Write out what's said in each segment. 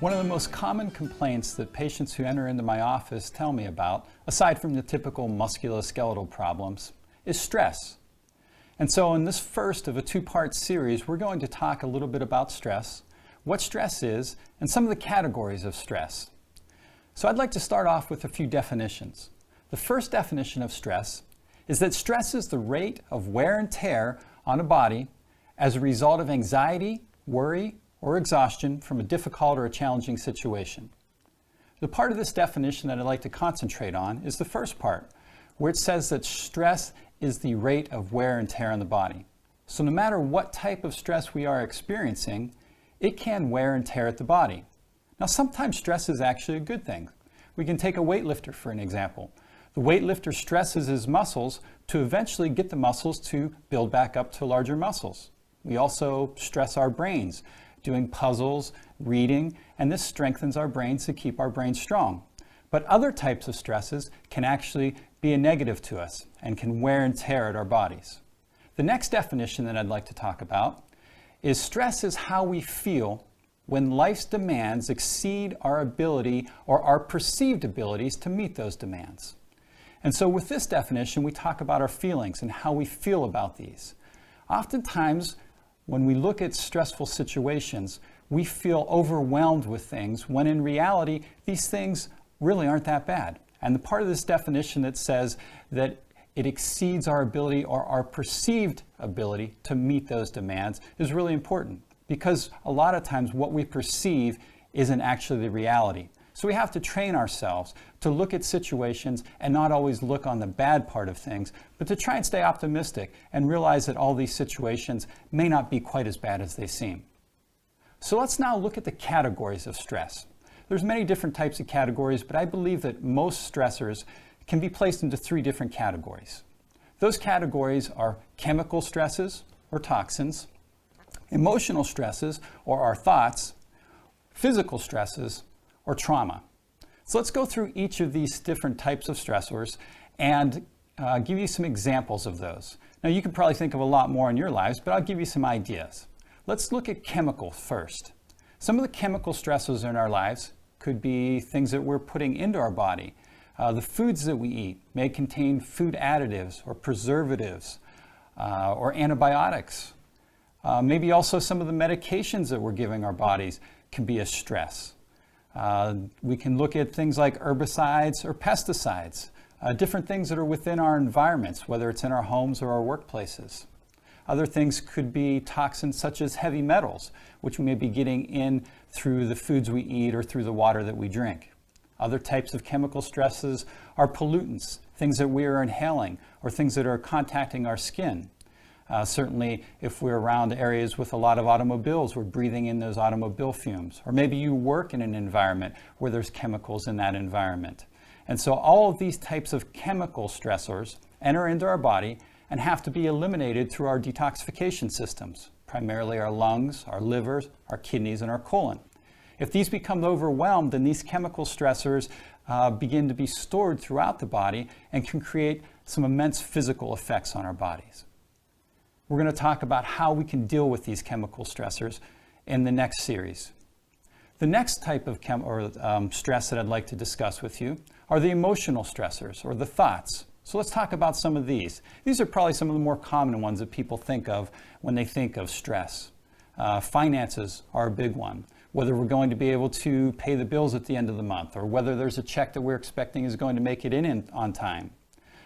One of the most common complaints that patients who enter into my office tell me about, aside from the typical musculoskeletal problems, is stress. And so in this first of a two-part series, we're going to talk a little bit about stress, what stress is, and some of the categories of stress. So I'd like to start off with a few definitions. The first definition of stress is that stress is the rate of wear and tear on a body as a result of anxiety, worry, or exhaustion from a difficult or a challenging situation. The part of this definition that I'd like to concentrate on is the first part, where it says that stress is the rate of wear and tear on the body. So no matter what type of stress we are experiencing, it can wear and tear at the body. Now sometimes stress is actually a good thing. We can take a weightlifter for an example. The weightlifter stresses his muscles to eventually get the muscles to build back up to larger muscles. We also stress our brains, doing puzzles, reading, and this strengthens our brains to keep our brains strong. But other types of stresses can actually be a negative to us and can wear and tear at our bodies. The next definition that I'd like to talk about is stress is how we feel when life's demands exceed our ability or our perceived abilities to meet those demands. And so with this definition, we talk about our feelings and how we feel about these. Oftentimes, when we look at stressful situations, we feel overwhelmed with things when in reality, these things really aren't that bad. And the part of this definition that says that it exceeds our ability or our perceived ability to meet those demands is really important, because a lot of times what we perceive isn't actually the reality. So we have to train ourselves to look at situations and not always look on the bad part of things, but to try and stay optimistic and realize that all these situations may not be quite as bad as they seem. So let's now look at the categories of stress. There's many different types of categories, but I believe that most stressors can be placed into three different categories. Those categories are chemical stresses or toxins, emotional stresses or our thoughts, physical stresses, or trauma. So let's go through each of these different types of stressors and give you some examples of those. Now you can probably think of a lot more in your lives, but I'll give you some ideas. Let's look at chemical first. Some of the chemical stressors in our lives could be things that we're putting into our body. The foods that we eat may contain food additives or preservatives or antibiotics. Maybe also some of the medications that we're giving our bodies can be a stress. We can look at things like herbicides or pesticides, different things that are within our environments, whether it's in our homes or our workplaces. Other things could be toxins such as heavy metals, which we may be getting in through the foods we eat or through the water that we drink. Other types of chemical stresses are pollutants, things that we are inhaling or things that are contacting our skin. Certainly, if we're around areas with a lot of automobiles, we're breathing in those automobile fumes. Or maybe you work in an environment where there's chemicals in that environment. And so all of these types of chemical stressors enter into our body and have to be eliminated through our detoxification systems, primarily our lungs, our livers, our kidneys, and our colon. If these become overwhelmed, then these chemical stressors begin to be stored throughout the body and can create some immense physical effects on our bodies. We're going to talk about how we can deal with these chemical stressors in the next series. The next type of stress that I'd like to discuss with you are the emotional stressors or the thoughts. So let's talk about some of these. These are probably some of the more common ones that people think of when they think of stress. Finances are a big one. Whether we're going to be able to pay the bills at the end of the month or whether there's a check that we're expecting is going to make it in on time.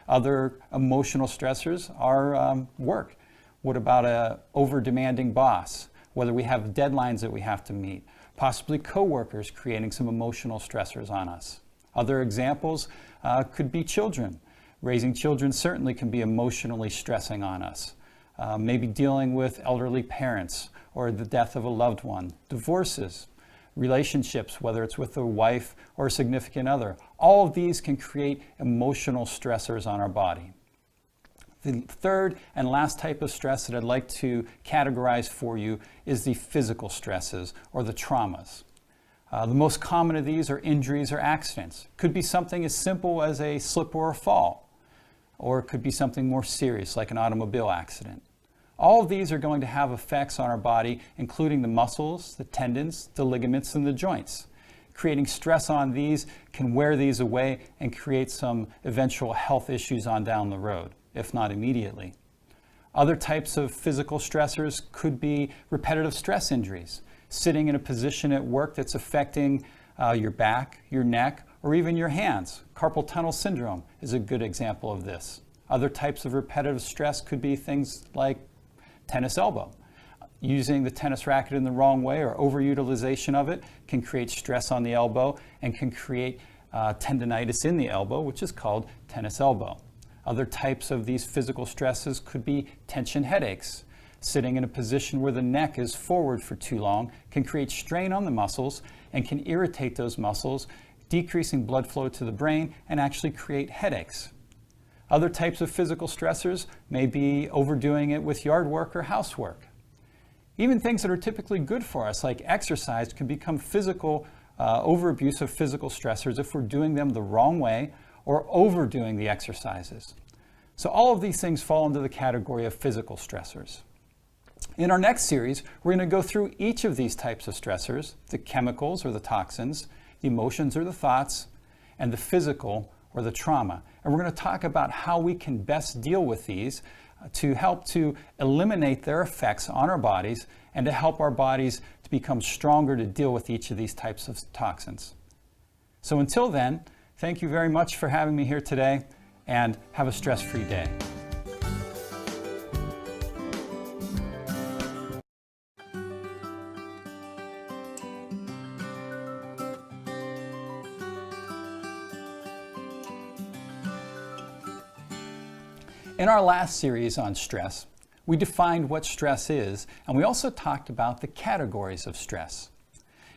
Other emotional stressors are work. What about an over-demanding boss? Whether we have deadlines that we have to meet, possibly coworkers creating some emotional stressors on us. Other examples could be children. Raising children certainly can be emotionally stressing on us. Maybe dealing with elderly parents or the death of a loved one, divorces, relationships, whether it's with a wife or a significant other. All of these can create emotional stressors on our body. The third and last type of stress that I'd like to categorize for you is the physical stresses or the traumas. The most common of these are injuries or accidents. Could be something as simple as a slip or a fall, or it could be something more serious like an automobile accident. All of these are going to have effects on our body, including the muscles, the tendons, the ligaments, and the joints. Creating stress on these can wear these away and create some eventual health issues on down the road, if not immediately. Other types of physical stressors could be repetitive stress injuries, sitting in a position at work that's affecting your back, your neck, or even your hands. Carpal tunnel syndrome is a good example of this. Other types of repetitive stress could be things like tennis elbow. Using the tennis racket in the wrong way or overutilization of it can create stress on the elbow and can create tendinitis in the elbow, which is called tennis elbow. Other types of these physical stresses could be tension headaches. Sitting in a position where the neck is forward for too long can create strain on the muscles and can irritate those muscles, decreasing blood flow to the brain and actually create headaches. Other types of physical stressors may be overdoing it with yard work or housework. Even things that are typically good for us, like exercise, can become overabuse of physical stressors if we're doing them the wrong way or overdoing the exercises. So all of these things fall into the category of physical stressors. In our next series, we're going to go through each of these types of stressors, the chemicals or the toxins, the emotions or the thoughts, and the physical or the trauma. And we're going to talk about how we can best deal with these to help to eliminate their effects on our bodies and to help our bodies to become stronger to deal with each of these types of toxins. So until then, thank you very much for having me here today, and have a stress-free day. In our last series on stress, we defined what stress is, and we also talked about the categories of stress.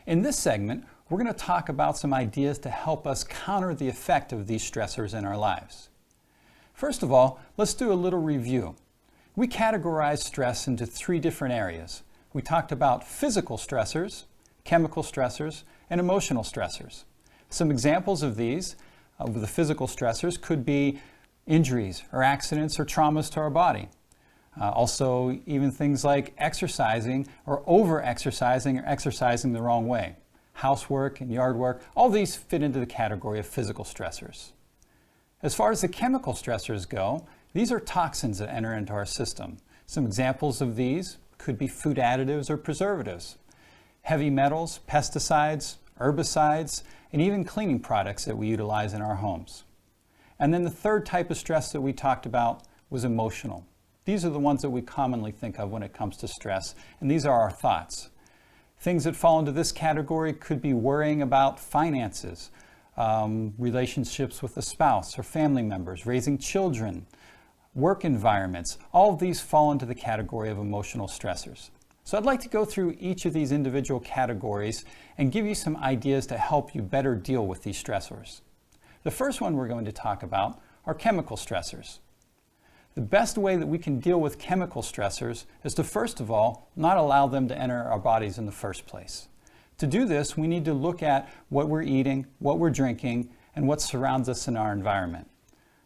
In this segment, we're going to talk about some ideas to help us counter the effect of these stressors in our lives. First of all, let's do a little review. We categorized stress into 3 different areas. We talked about physical stressors, chemical stressors, and emotional stressors. Some examples of these, of the physical stressors, could be injuries or accidents or traumas to our body. Also, even things like exercising or over-exercising or exercising the wrong way. Housework and yard work, all these fit into the category of physical stressors. As far as the chemical stressors go, these are toxins that enter into our system. Some examples of these could be food additives or preservatives, heavy metals, pesticides, herbicides, and even cleaning products that we utilize in our homes. And then the third type of stress that we talked about was emotional. These are the ones that we commonly think of when it comes to stress, and these are our thoughts. Things that fall into this category could be worrying about finances, relationships with a spouse or family members, raising children, work environments. All of these fall into the category of emotional stressors. So I'd like to go through each of these individual categories and give you some ideas to help you better deal with these stressors. The first one we're going to talk about are chemical stressors. The best way that we can deal with chemical stressors is to, first of all, not allow them to enter our bodies in the first place. To do this, we need to look at what we're eating, what we're drinking, and what surrounds us in our environment.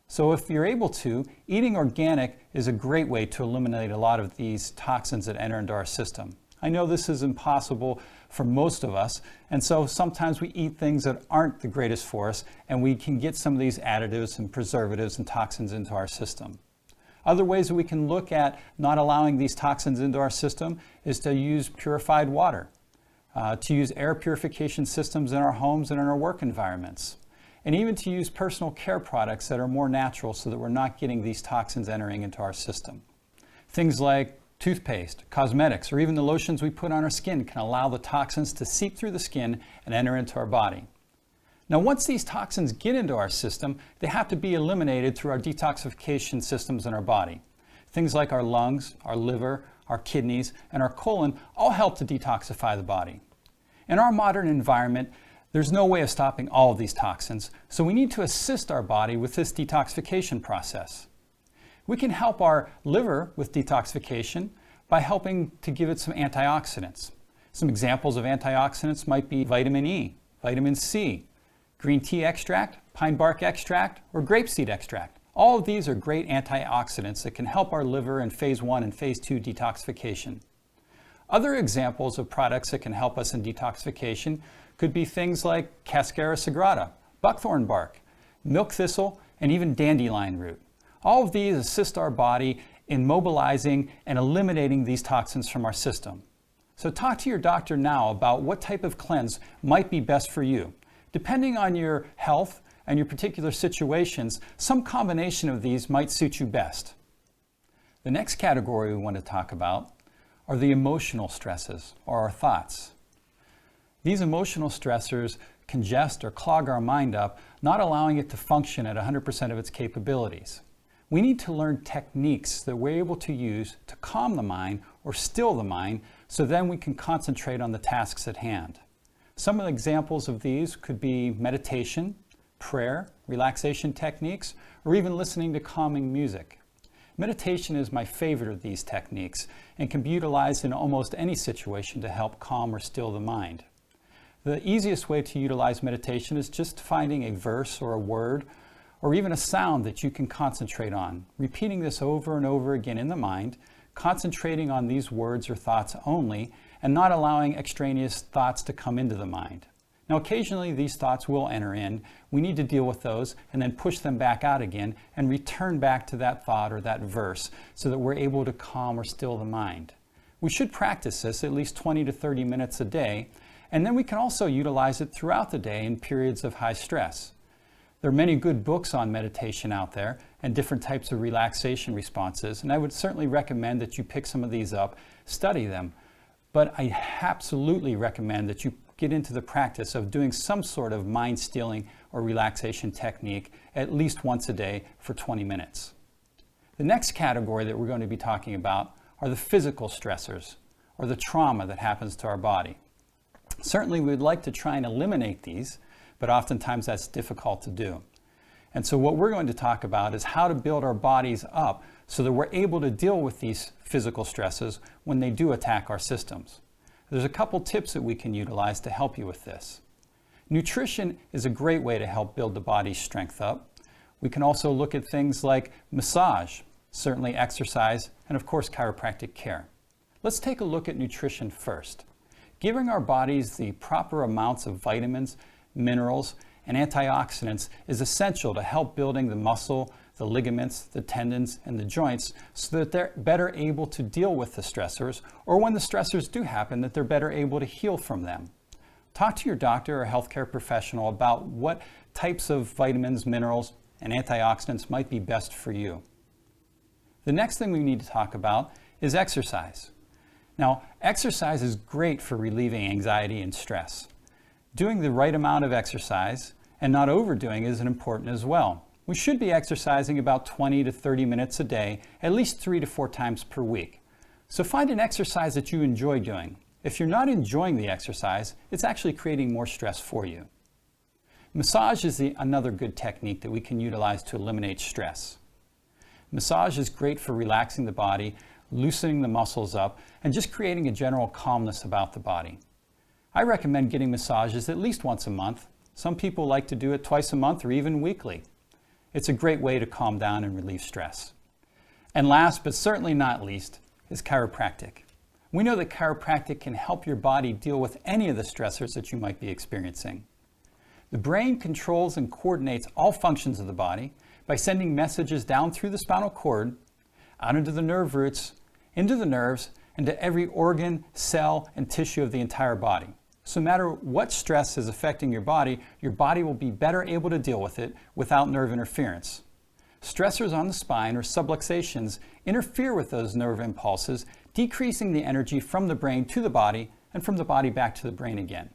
So if you're able to, eating organic is a great way to eliminate a lot of these toxins that enter into our system. I know this is impossible for most of us, and so sometimes we eat things that aren't the greatest for us, and we can get some of these additives and preservatives and toxins into our system. Other ways that we can look at not allowing these toxins into our system is to use purified water, to use air purification systems in our homes and in our work environments, and even to use personal care products that are more natural so that we're not getting these toxins entering into our system. Things like toothpaste, cosmetics, or even the lotions we put on our skin can allow the toxins to seep through the skin and enter into our body. Now, once these toxins get into our system, they have to be eliminated through our detoxification systems in our body. Things like our lungs, our liver, our kidneys, and our colon all help to detoxify the body. In our modern environment, there's no way of stopping all of these toxins, so we need to assist our body with this detoxification process. We can help our liver with detoxification by helping to give it some antioxidants. Some examples of antioxidants might be vitamin E, vitamin C, green tea extract, pine bark extract, or grapeseed extract. All of these are great antioxidants that can help our liver in phase 1 and phase 2 detoxification. Other examples of products that can help us in detoxification could be things like Cascara sagrada, buckthorn bark, milk thistle, and even dandelion root. All of these assist our body in mobilizing and eliminating these toxins from our system. So talk to your doctor now about what type of cleanse might be best for you. Depending on your health and your particular situations, some combination of these might suit you best. The next category we want to talk about are the emotional stresses, or our thoughts. These emotional stressors congest or clog our mind up, not allowing it to function at 100% of its capabilities. We need to learn techniques that we're able to use to calm the mind or still the mind, so then we can concentrate on the tasks at hand. Some of the examples of these could be meditation, prayer, relaxation techniques, or even listening to calming music. Meditation is my favorite of these techniques and can be utilized in almost any situation to help calm or still the mind. The easiest way to utilize meditation is just finding a verse or a word or even a sound that you can concentrate on, repeating this over and over again in the mind, concentrating on these words or thoughts only, and not allowing extraneous thoughts to come into the mind. Now, occasionally these thoughts will enter in. We need to deal with those and then push them back out again and return back to that thought or that verse so that we're able to calm or still the mind. We should practice this at least 20 to 30 minutes a day, and then we can also utilize it throughout the day in periods of high stress. There are many good books on meditation out there and different types of relaxation responses, and I would certainly recommend that you pick some of these up, study them, but I absolutely recommend that you get into the practice of doing some sort of mind-stealing or relaxation technique at least once a day for 20 minutes. The next category that we're going to be talking about are the physical stressors, or the trauma that happens to our body. Certainly we'd like to try and eliminate these, but oftentimes that's difficult to do. And so what we're going to talk about is how to build our bodies up so that we're able to deal with these physical stresses when they do attack our systems. There's a couple tips that we can utilize to help you with this. Nutrition is a great way to help build the body's strength up. We can also look at things like massage, certainly exercise, and of course chiropractic care. Let's take a look at nutrition first. Giving our bodies the proper amounts of vitamins, minerals, and antioxidants is essential to help building the muscle, the ligaments, the tendons, and the joints so that they're better able to deal with the stressors, or when the stressors do happen, that they're better able to heal from them. Talk to your doctor or healthcare professional about what types of vitamins, minerals, and antioxidants might be best for you. The next thing we need to talk about is exercise. Now, exercise is great for relieving anxiety and stress. Doing the right amount of exercise and not overdoing is important as well. We should be exercising about 20 to 30 minutes a day, at least 3 to 4 times per week. So find an exercise that you enjoy doing. If you're not enjoying the exercise, it's actually creating more stress for you. Massage is another good technique that we can utilize to eliminate stress. Massage is great for relaxing the body, loosening the muscles up, and just creating a general calmness about the body. I recommend getting massages at least once a month. Some people like to do it twice a month or even weekly. It's a great way to calm down and relieve stress. And last, but certainly not least, is chiropractic. We know that chiropractic can help your body deal with any of the stressors that you might be experiencing. The brain controls and coordinates all functions of the body by sending messages down through the spinal cord, out into the nerve roots, into the nerves, and to every organ, cell, and tissue of the entire body. So no matter what stress is affecting your body will be better able to deal with it without nerve interference. Stressors on the spine or subluxations interfere with those nerve impulses, decreasing the energy from the brain to the body and from the body back to the brain again.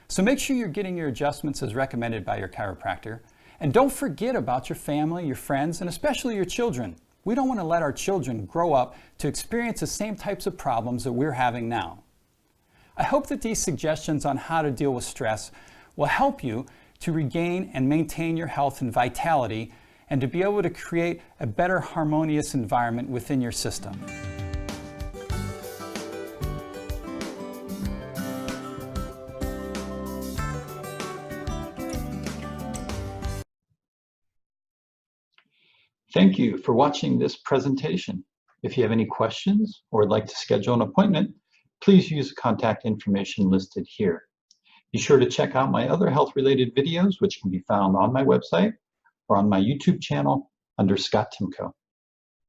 So make sure you're getting your adjustments as recommended by your chiropractor. And don't forget about your family, your friends, and especially your children. We don't want to let our children grow up to experience the same types of problems that we're having now. I hope that these suggestions on how to deal with stress will help you to regain and maintain your health and vitality and to be able to create a better harmonious environment within your system. Thank you for watching this presentation. If you have any questions or would like to schedule an appointment, please use the contact information listed here. Be sure to check out my other health-related videos, which can be found on my website or on my YouTube channel under Scott Timko.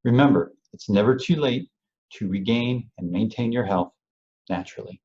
Remember, it's never too late to regain and maintain your health naturally.